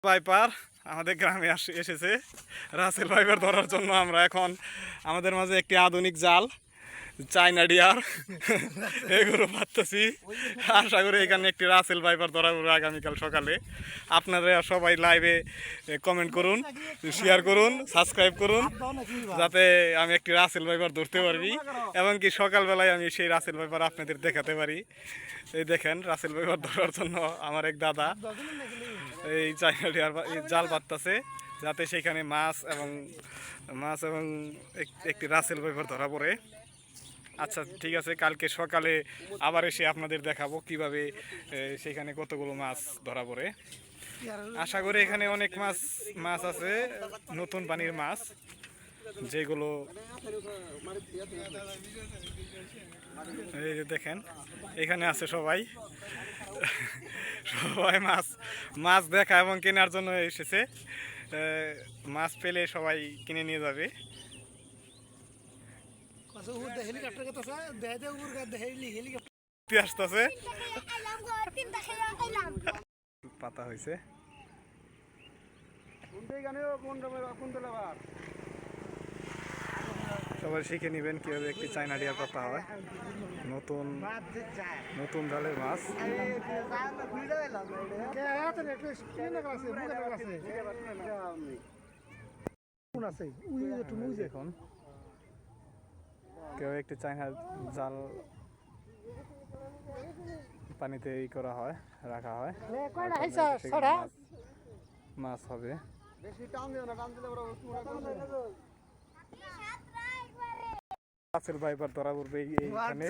Viper আমাদের গ্রামে এসেছে। রাসেল ভাইপার ধরার জন্য আমরা এখন আমাদের মাঝে একটি আধুনিক জাল, চাইনা ডিয়ার এগুলো পাচ্ছি। আশা করি এখানে একটি রাসেল ভাইপার ধরা পড়বে আগামীকাল সকালে। আপনারা সবাই লাইভে কমেন্ট করুন, শেয়ার করুন, সাবস্ক্রাইব করুন, যাতে আমি একটি রাসেল ভাইপার ধরতে পারি এবং কি সকালবেলায় আমি সেই রাসেল ভাইপার আপনাদের দেখাতে পারি। এই দেখেন, রাসেল ভাইপার ধরার জন্য আমার এক দাদা এই চাইনা ডিয়ার জাল পাততেছে, যাতে সেখানে মাছ এবং একটি রাসেল ভাইপার ধরা পড়ে। আচ্ছা ঠিক আছে, কালকে সকালে আবার এসে আপনাদের দেখাবো কিভাবে সেখানে কতগুলো মাছ ধরা পড়ে। আশা করি এখানে অনেক মাছ আছে, নতুন পানির মাছ, যেগুলো এই যে দেখেন এখানে আছে সবাই সবাই মাছ দেখা এবং কেনার জন্য এসেছে। মাছ পেলে সবাই কিনে নিয়ে যাবে। আসতেছে পাতা হয়েছে, সবাই শিখে নিবেন কিভাবে একটি চাইনা ডিয়ার পাতা হয়। নতুন জালের মাছ। দেখুন কেউ একটি চাইনা জাল পানিতে করা হয়, রাখা হয়, মাছ হবে। রাসেল ভাইপার ধরা পড়বে এইখানে।